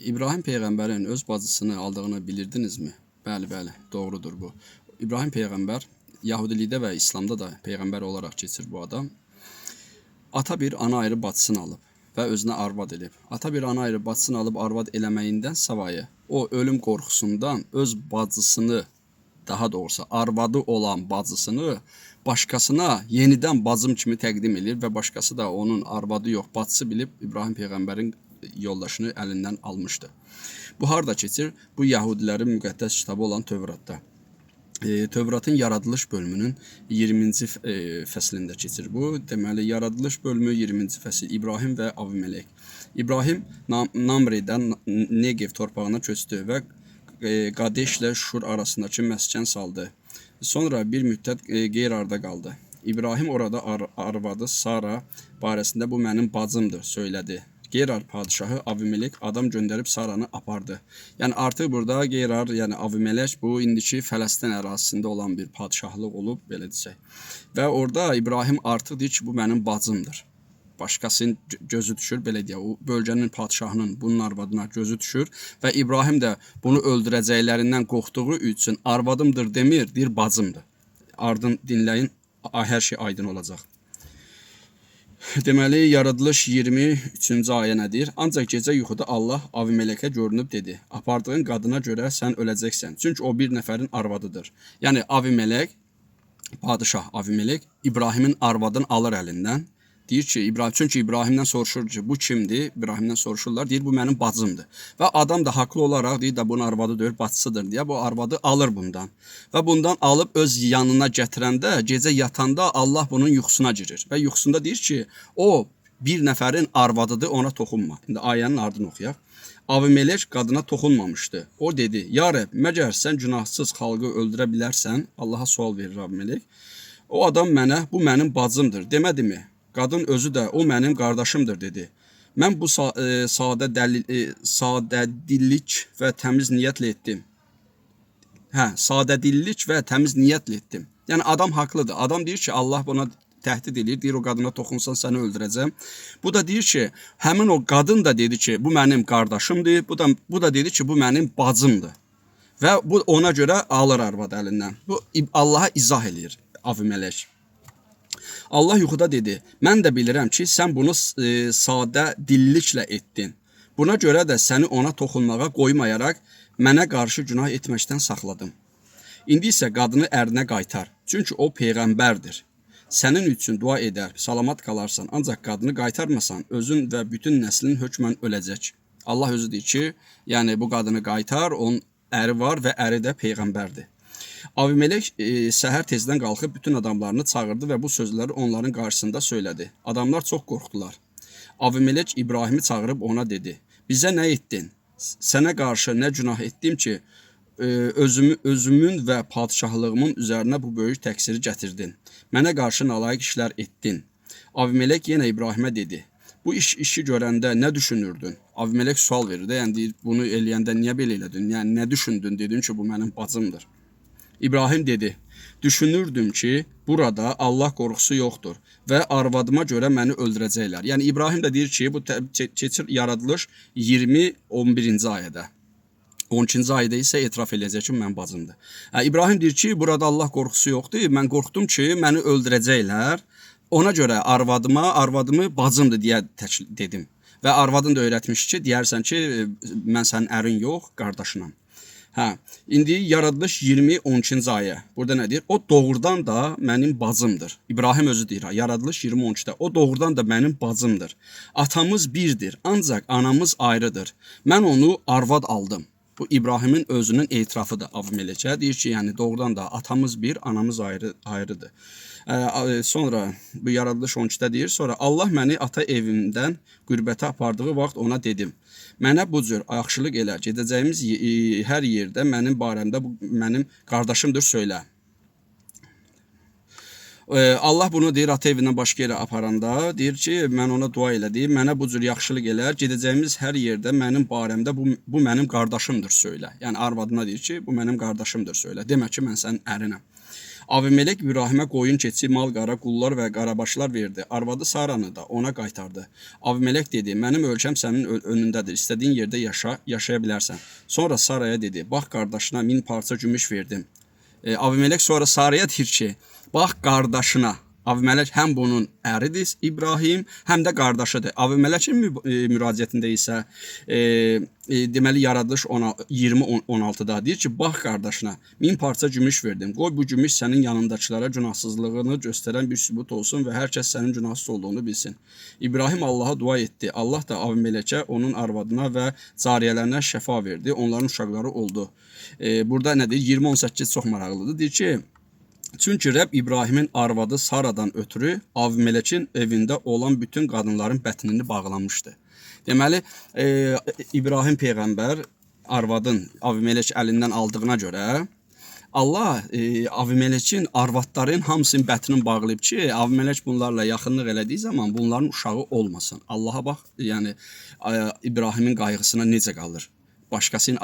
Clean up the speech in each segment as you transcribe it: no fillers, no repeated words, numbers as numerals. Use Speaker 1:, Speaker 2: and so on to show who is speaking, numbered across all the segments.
Speaker 1: İbrahim peyğəmbərin öz bacısını aldığını bilirdinizmi? Bəli, bəli, doğrudur bu. İbrahim peyğəmbər Yahudilikdə və İslamda da peyğəmbər olaraq keçir bu adam. Ata bir ana ayrı bacısını alıb və özünə arvad edib. Ata bir ana ayrı bacısını alıb arvad eləməyindən savayı o ölüm qorxusundan öz bacısını, daha doğrusu arvadı olan bacısını başqasına yenidən bacım kimi təqdim edir və başqası da onun arvadı yox, bacısı bilib İbrahim peyğəmbərin yoldaşını əlindən almışdı. Bu harda keçir? Bu Yahudilərin müqəddəs kitabı olan Tövratda. Tövratın yaradılış bölümünün 20-ci fəslində keçir bu. Deməli, yaradılış bölümü 20-ci fəsil İbrahim və Avimelek. İbrahim Namredən Negev torpağına köçdü və Qadeşlə Şur arasındakı məskən saldı. Sonra bir müddət Gerarda qaldı. İbrahim orada arvadı Sara barəsində bu mənim bacımdır söylədi. Gerar padişahı Avimelek adam göndərib Saranı apardı. Yəni artıq burada Gerar, yəni Avimelek bu indiki Fələstin ərazisində olan bir padişahlıq olub, belə desək. Və orada İbrahim artıq deyir ki, bu mənim bacımdır. Başqasının gözü düşür, belə deyək, o bölgənin padişahının bunun arvadına gözü düşür və İbrahim də bunu öldürəcəklərindən qorxduğu üçün arvadımdır demir, deyir bacımdır. Ardın dinləyin, hər şey aydın olacaq. Deməli, yaradılış 23-cü ayə nədir? Ancaq gecə yuxuda Allah Avimelekə görünüb dedi, apardığın qadına görə sən öləcəksən. Çünki o bir nəfərin arvadıdır. Yəni Avimelek, padişah Avimelek İbrahimin arvadını alır əlindən. Deyir ki, çünki İbrahimdən soruşur ki, bu kimdir? İbrahimdən soruşurlar, deyir bu mənim bacımdır. Və adam da haqlı olaraq deyir də bunun arvadı deyir, bacısıdır deyə bu arvadı alır bundan. Və bundan alıb öz yanına gətirəndə, gecə yatanda Allah bunun yuxusuna girir. Və yuxusunda deyir ki, o bir nəfərin arvadıdır, ona toxunma. İndi ayənin ardını oxuyaq. Avimelek qadına toxunmamışdı. O dedi, ya Rəbb, məgər sən günahsız xalqı öldürə bilərsən? Allaha sual verir Avimelek. O adam mənə, bu mənim bacımdır, demədimi? Qadın özü də o mənim qardaşımdır dedi. Mən bu sadədillik və təmiz niyyətlə etdim. Sadədillik və təmiz niyyətlə etdim. Yəni adam haqlıdır. Adam deyir ki, Allah buna təhdid edir. Deyir o qadına toxunsan səni öldürəcəm. Bu da deyir ki, həmin o qadın da dedi ki, bu mənim qardaşımdır. Bu da dedi ki, bu mənim bacımdır. Və bu ona görə alır arvad əlindən. Bu Allaha izah eləyir Avimelek. Allah yuxuda dedi, mən də bilirəm ki, sən bunu sadə dilliklə etdin. Buna görə də səni ona toxunmağa qoymayaraq mənə qarşı günah etməkdən saxladım. İndi isə qadını ərinə qaytar, çünki o peyğəmbərdir. Sənin üçün dua edər, salamat qalarsan, ancaq qadını qaytarmasan, özün və bütün nəslin hökmən öləcək. Allah özü deyir ki, yəni bu qadını qaytar, onun əri var və əri də peyğəmbərdir. Avimelek səhər tezdən qalxıb bütün adamlarını çağırdı və bu sözləri onların qarşısında söylədi. Adamlar çox qorxdular. Avimelek İbrahimi çağırıb ona dedi, bizə nə etdin? Sənə qarşı nə günah etdim ki, özümün və padişahlığımın üzərinə bu böyük təqsiri gətirdin. Mənə qarşı nalayiq işlər etdin. Avimelek yenə İbrahimə dedi, bu işi görəndə nə düşünürdün? Avimelek sual verir də, yəni deyir, bunu eləyəndə niyə belə elədin? Yəni nə düşündün? Dedin ki, bu mənim bacımdır. İbrahim dedi, düşünürdüm ki, burada Allah qorxusu yoxdur və arvadıma görə məni öldürəcəklər. Yəni İbrahim də deyir ki, bu keçir yaradılış 20-11-ci ayədə. 12-ci ayədə isə etiraf eləyəcək ki, mən bacımdır. İbrahim deyir ki, burada Allah qorxusu yoxdur, mən qorxdum ki, məni öldürəcəklər. Ona görə arvadımı bacımdır deyə dedim. Və arvadın da öyrətmiş ki, deyərsən ki, mən sənin ərin yox, qardaşınam. İndi yaradılış 20-12-ci ayə. Burada nə deyir? O doğrudan da mənim bacımdır. İbrahim özü deyir, yaradılış 20-13-də. O doğrudan da mənim bacımdır. Atamız birdir, ancaq anamız ayrıdır. Mən onu arvad aldım. Bu İbrahimin özünün etirafıdır Avimelekə. Deyir ki, yəni doğrudan da atamız bir, anamız ayrıdır. Sonra bu yaradılış 12-də deyir, sonra Allah məni ata evimdən qürbətə apardığı vaxt ona dedim. Mənə bu cür yaxşılıq elə, gedəcəyimiz hər yerdə mənim barəmdə bu mənim qardaşımdır söylə. Allah bunu deyir ata evindən başqa yerə aparanda, deyir ki, mən ona dua elədim, mənə bu cür yaxşılıq elə, gedəcəyimiz hər yerdə mənim barəmdə bu mənim qardaşımdır söylə. Yəni arvadına deyir ki, bu mənim qardaşımdır söylə. Demək ki, mən sənin ərinəm. Avimelek İbrahimə qoyun, keçi, mal, qara, qullar və qarabaşlar verdi. Arvadı Saranı da ona qaytardı. Avimelek dedi, mənim ölkəm sənin önündədir. İstədiyin yerdə yaşaya bilərsən. Sonra Saraya dedi, bax qardaşına 1000 parça gümüş verdim. Avimelek sonra Saraya deyir ki, bax qardaşına. Avimelek həm bunun əridir İbrahim, həm də qardaşıdır. Avimelekin müraciətində isə deməli yaradılış 20:16-da deyir ki, bax qardaşına 1000 parça gümüş verdim. Qoy bu gümüş sənin yanındakılara günahsızlığını göstərən bir sübut olsun və hər kəs sənin günahsız olduğunu bilsin. İbrahim Allaha dua etdi. Allah da Avimelekə, onun arvadına və cariyələrinə şəfa verdi. Onların uşaqları oldu. Burada nə deyir? 20:18 çox maraqlıdır. Deyir ki, çünki Rəbb İbrahimin arvadı Saradan ötürü Avimelekin evində olan bütün qadınların bətnini bağlamışdı. Deməli, İbrahim Peyğəmbər arvadın Avimelek əlindən aldığına görə Allah Avimelekin arvadların hamısının bətnini bağlayıb ki, Avimelek bunlarla yaxınlıq elədiyi zaman bunların uşağı olmasın. Allaha bax, yəni İbrahimin qayğısına necə qalır? Başqasının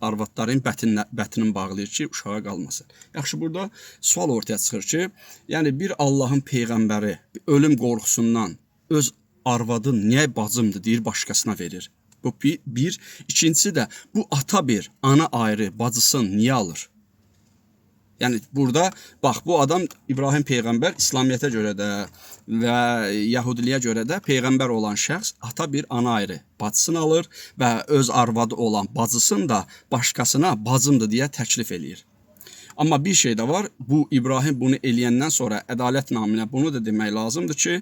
Speaker 1: arvadların bətnini bağlayır ki, uşağa qalmasın. Yaxşı, burada sual ortaya çıxır ki, yəni bir Allahın peyğəmbəri ölüm qorxusundan öz arvadın niyə bacımdır deyir, başqasına verir. Bu bir. İkincisi də bu ata bir, ana ayrı, bacısını niyə alır? Yəni burada bax, bu adam İbrahim peyğəmbər İslamiyyətə görə də və Yahudiliyə görə də peyğəmbər olan şəxs ata bir, ana ayrı bacısını alır və öz arvadı olan bacısını da başqasına bacımdır deyə təklif eləyir. Amma bir şey də var, bu İbrahim bunu eləyəndən sonra ədalət naminə bunu da demək lazımdır ki,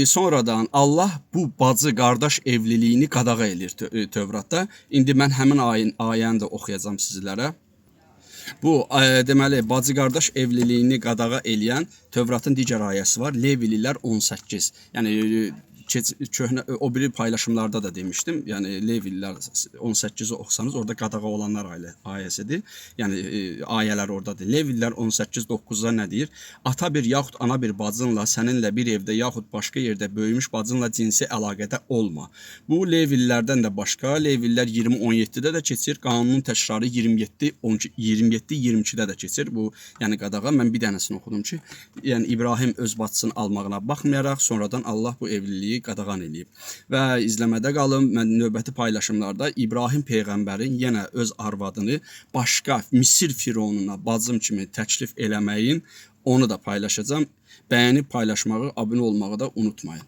Speaker 1: sonradan Allah bu bacı qardaş evliliyini qadağa eləyir Tövratda. İndi mən həmin ayəni də oxuyacağam sizlərə. Bu deməli bacı qardaş evliliyini qadağa eləyən Tövratın digər ayəsi var. Levililər 18. Yəni köhnə o biri paylaşımlarda da demişdim. Yəni Levililər 18-i oxusanız orada qadağa olanlar ayəsidir. Yəni ayələr oradadır. Levililər 18:9-da nə deyir? Ata bir yaxud ana bir bacınla səninlə bir evdə yaxud başqa yerdə böyümüş bacınla cinsi əlaqədə olma. Bu Levillərdən də başqa, Levillər 20:17-də də keçir. Qanunun təkrarı 27:22-də də keçir. Bu yəni qadağa. Mən bir dənəsini oxudum ki, yəni İbrahim öz bacısını almağına baxmayaraq sonradan Allah bu evliliyi qadağan eləyib. Və izləmədə qalın. Mən növbəti paylaşımlarda İbrahim peyğəmbərin yenə öz arvadını başqa Misir fironuna bacım kimi təklif eləməyin onu da paylaşacağam. Bəyənib paylaşmağı, abunə olmağı da unutmayın.